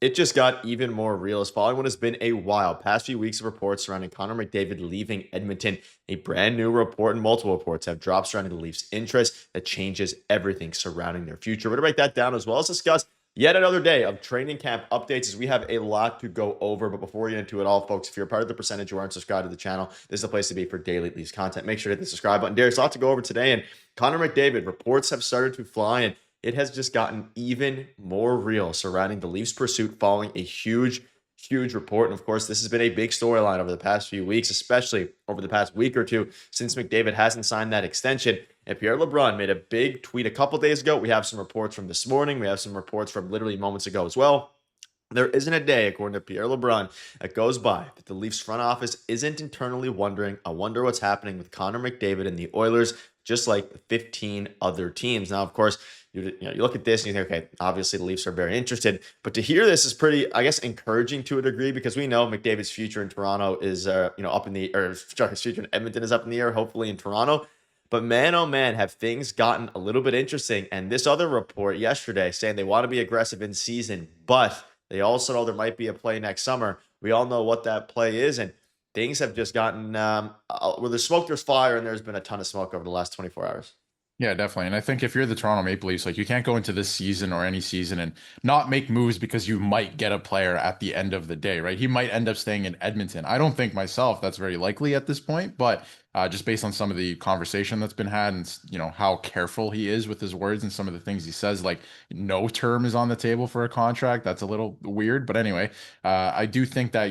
It just got even more real as following what has been a wild past few weeks of reports surrounding Connor McDavid leaving Edmonton. A brand new report and multiple reports have dropped surrounding the Leafs' interest that changes everything surrounding their future. We're going to break that down as well as discuss yet another day of training camp updates as we have a lot to go over. But before we get into it all, folks, if you're a part of the percentage who aren't subscribed to the channel, this is the place to be for daily Leafs content. Make sure to hit the subscribe button. Darius, a lot to go over today. And Connor McDavid, reports have started to fly, and it has just gotten even more real surrounding the Leafs' pursuit following a huge report. And of course, this has been a big storyline over the past few weeks, especially over the past week or two since McDavid hasn't signed that extension. And Pierre LeBrun made a big tweet a couple days ago. We have some reports from this morning. We have some reports from literally moments ago as well. There isn't a day, according to Pierre LeBrun, that goes by that the Leafs front office isn't internally wondering, I wonder what's happening with Connor McDavid and the Oilers, just like the 15 other teams. Now, of course, you look at this and you think, okay, obviously the Leafs are very interested, but to hear this is pretty, I guess, encouraging to a degree because we know McDavid's future in Toronto is, up in the, or sorry, his future in Edmonton is up in the air, hopefully in Toronto. But man, oh man, have things gotten a little bit interesting. And this other report yesterday saying they want to be aggressive in season, but they also know there might be a play next summer. We all know what that play is, and things have just gotten where there's smoke, there's fire, and there's been a ton of smoke over the last 24 hours. Yeah, definitely. And I think if you're the Toronto Maple Leafs, like you can't go into this season or any season and not make moves because you might get a player at the end of the day, right? He might end up staying in Edmonton. I don't think myself that's very likely at this point, but just based on some of the conversation that's been had and how careful he is with his words and some of the things he says, like no term is on the table for a contract. That's a little weird, but anyway, I do think that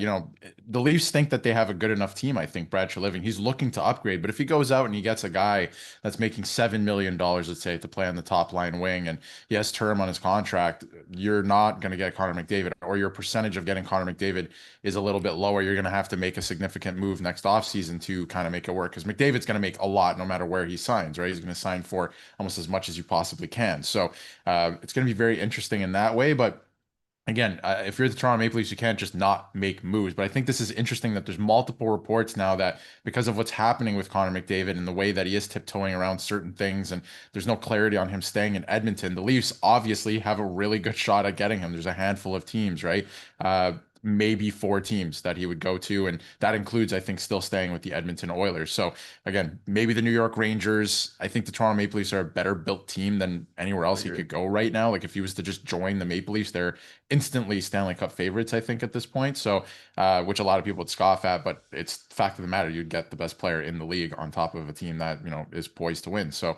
the Leafs think that they have a good enough team. I think Brad Treliving, he's looking to upgrade, but if he goes out and he gets a guy that's making $7 million, let's say, to play on the top line wing, and he has term on his contract, you're not going to get Connor McDavid, or your percentage of getting Connor McDavid is a little bit lower. You're going to have to make a significant move next offseason to kind of make it work because McDavid's going to make a lot no matter where he signs, right? He's going to sign for almost as much as you possibly can. So it's going to be very interesting in that way. But again, if you're the Toronto Maple Leafs, you can't just not make moves. But I think this is interesting that there's multiple reports now that because of what's happening with Connor McDavid and the way that he is tiptoeing around certain things, and there's no clarity on him staying in Edmonton, the Leafs obviously have a really good shot at getting him. There's a handful of teams, right? Maybe four teams that he would go to, and that includes, I think, still staying with the Edmonton Oilers. So again, maybe the New York Rangers. I think the Toronto Maple Leafs are a better built team than anywhere else he could go right now. Like if he was to just join the Maple Leafs, they're instantly Stanley Cup favorites, I think, at this point. So, which a lot of people would scoff at, but it's the fact of the matter. You'd get the best player in the league on top of a team that is poised to win. So,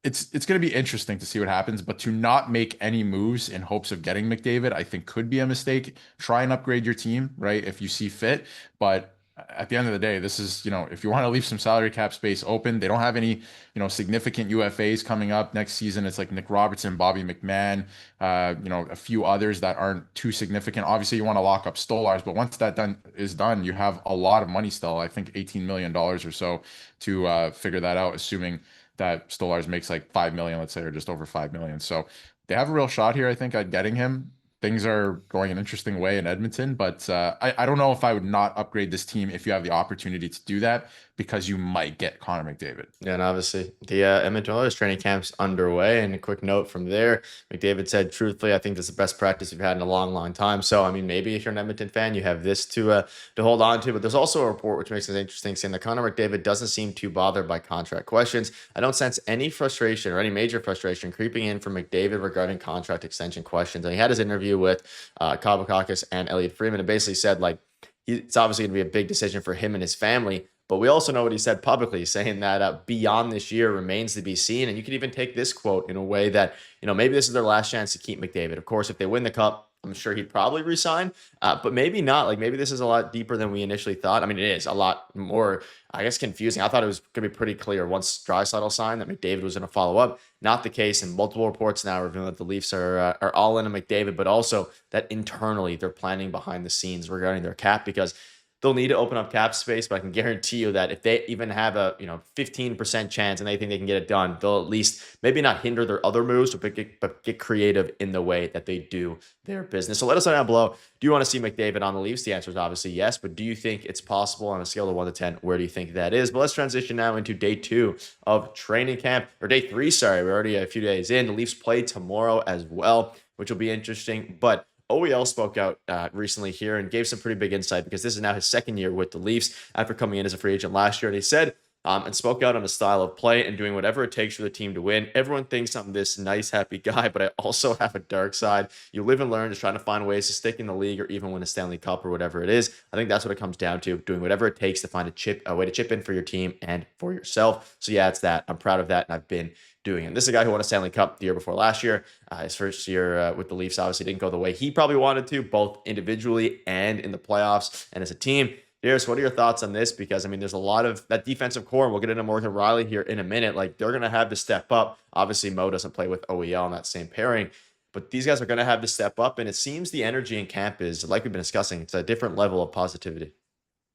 it's going to be interesting to see what happens, but to not make any moves in hopes of getting McDavid, I think could be a mistake. Try and upgrade your team, right, if you see fit. But at the end of the day, this is, if you want to leave some salary cap space open, they don't have any, significant UFAs coming up next season. It's like Nick Robertson, Bobby McMahon, a few others that aren't too significant. Obviously, you want to lock up Stolars, but once that is done, you have a lot of money still. I think $18 million or so to figure that out, assuming that Stolars makes like 5 million, let's say, or just over 5 million. So they have a real shot here, I think, at getting him. Things are going an interesting way in Edmonton, but I don't know if I would not upgrade this team if you have the opportunity to do that because you might get Connor McDavid. Yeah, and obviously the Edmonton Oilers training camp's underway. And a quick note from there, McDavid said, truthfully, I think this is the best practice we've had in a long time. So, I mean, maybe if you're an Edmonton fan, you have this to hold on to. But there's also a report which makes it interesting saying that Connor McDavid doesn't seem too bothered by contract questions. I don't sense any frustration or any major frustration creeping in from McDavid regarding contract extension questions. And he had his interview with Kyle Bukakis and Elliot Freeman and basically said, like, it's obviously going to be a big decision for him and his family. But we also know what he said publicly, saying that beyond this year remains to be seen. And you could even take this quote in a way that, maybe this is their last chance to keep McDavid. Of course, if they win the cup, I'm sure he'd probably resign, but maybe not. Like maybe this is a lot deeper than we initially thought. I mean, it is a lot more, I guess, confusing. I thought it was going to be pretty clear once Draisaitl signed that McDavid was going to follow up. Not the case, and multiple reports now revealing that the Leafs are all in on McDavid, but also that internally they're planning behind the scenes regarding their cap because they'll need to open up cap space, but I can guarantee you that if they even have a 15% chance and they think they can get it done, they'll at least maybe not hinder their other moves, but get creative in the way that they do their business. So let us know down below. Do you want to see McDavid on the Leafs? The answer is obviously yes, but do you think it's possible on a scale of 1 to 10? Where do you think that is? But let's transition now into day 2 of training camp, or day 3, sorry. We're already a few days in. The Leafs play tomorrow as well, which will be interesting. But OEL spoke out recently here and gave some pretty big insight because this is now his second year with the Leafs after coming in as a free agent last year. And he said, and spoke out on the style of play and doing whatever it takes for the team to win. Everyone thinks I'm this nice, happy guy, but I also have a dark side. You live and learn, just trying to find ways to stick in the league or even win a Stanley Cup or whatever it is. I think that's what it comes down to, doing whatever it takes to find a way to chip in for your team and for yourself. So yeah, it's that. I'm proud of that, and I've been doing it. This is a guy who won a Stanley Cup the year before last year. His first year with the Leafs obviously didn't go the way he probably wanted to, both individually and in the playoffs and as a team. Darius, what are your thoughts on this? Because, I mean, there's a lot of that defensive core, and we'll get into Morgan Riley here in a minute. Like, they're going to have to step up. Obviously, Mo doesn't play with OEL in that same pairing, but these guys are going to have to step up, and it seems the energy in camp is, like we've been discussing, it's a different level of positivity.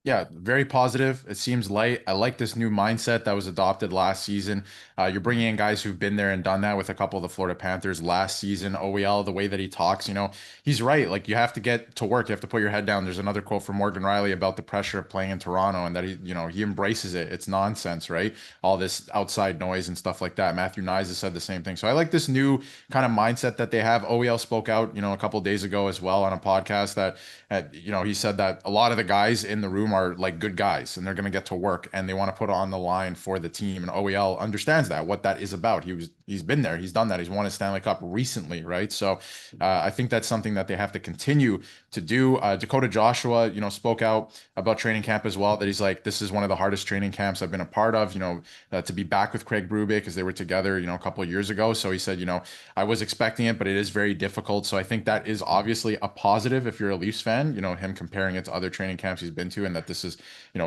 Yeah, very positive. It seems light. I like this new mindset that was adopted last season. You're bringing in guys who've been there and done that with a couple of the Florida Panthers last season. OEL, the way that he talks, he's right. Like, you have to get to work. You have to put your head down. There's another quote from Morgan Riley about the pressure of playing in Toronto and that he embraces it. It's nonsense, right? All this outside noise and stuff like that. Matthew Nyes has said the same thing. So I like this new kind of mindset that they have. OEL spoke out, a couple of days ago as well on a podcast that, he said that a lot of the guys in the room are like good guys and they're going to get to work and they want to put on the line for the team. And OEL understands that, what that is about. He's been there. He's done that. He's won a Stanley Cup recently, right? So I think that's something that they have to continue to do. Dakota Joshua, spoke out about training camp as well, that he's like, this is one of the hardest training camps I've been a part of, to be back with Craig Berube because they were together, a couple of years ago. So he said, I was expecting it, but it is very difficult. So I think that is obviously a positive if you're a Leafs fan, him comparing it to other training camps he's been to, and that this is,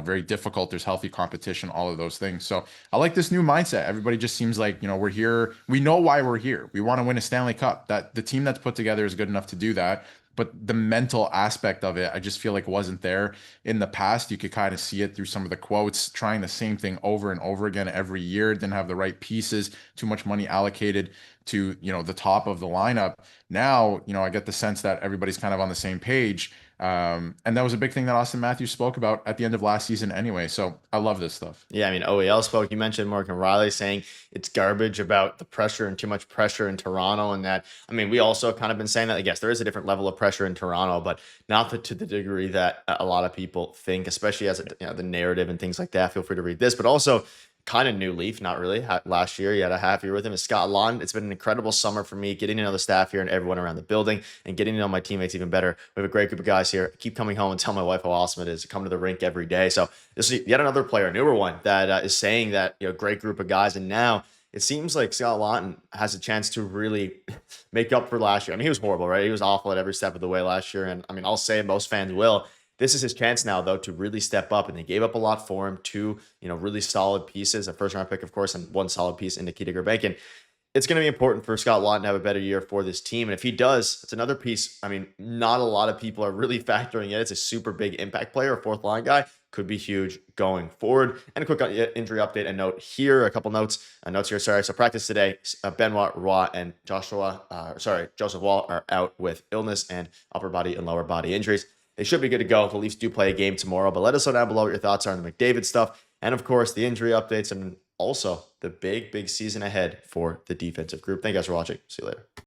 very difficult. There's healthy competition, all of those things. So I like this new mindset. Everybody just seems like, we're here. We know why we're here. We want to win a Stanley Cup. That the team that's put together is good enough to do that. But the mental aspect of it, I just feel like wasn't there in the past. You could kind of see it through some of the quotes, trying the same thing over and over again every year. Didn't have the right pieces, too much money allocated to, the top of the lineup. Now, I get the sense that everybody's kind of on the same page. And that was a big thing that Austin Matthews spoke about at the end of last season anyway. So I love this stuff. Yeah, I mean, OEL spoke. You mentioned Morgan Riley saying it's garbage about the pressure and too much pressure in Toronto. And that, I mean, we also kind of been saying that, I guess there is a different level of pressure in Toronto, but not to the degree that a lot of people think, especially as the narrative and things like that. Feel free to read this, but also kind of new Leaf, not really. Last year, you had a half year with him. Is Scott Laughton. It's been an incredible summer for me, getting to know the staff here and everyone around the building and getting to know my teammates even better. We have a great group of guys here. I keep coming home and tell my wife how awesome it is to come to the rink every day. So this is yet another player, newer one, that is saying that, great group of guys. And now it seems like Scott Laughton has a chance to really make up for last year. I mean, he was horrible, right? He was awful at every step of the way last year. And I mean, I'll say most fans will. This is his chance now, though, to really step up, and they gave up a lot for him. Two, really solid pieces, a first-round pick, of course, and one solid piece in Nikita Gurbankin. It's going to be important for Scott Laughton to have a better year for this team, and if he does, it's another piece. I mean, not a lot of people are really factoring it. It's a super big impact player, a fourth-line guy, could be huge going forward. And a quick injury update and note here, a couple notes here. Sorry. So practice today, Benoit Roy and Joseph Wall are out with illness and upper body and lower body injuries. They should be good to go. The Leafs do play a game tomorrow, but let us know down below what your thoughts are on the McDavid stuff. And of course, the injury updates and also the big season ahead for the defensive group. Thank you guys for watching. See you later.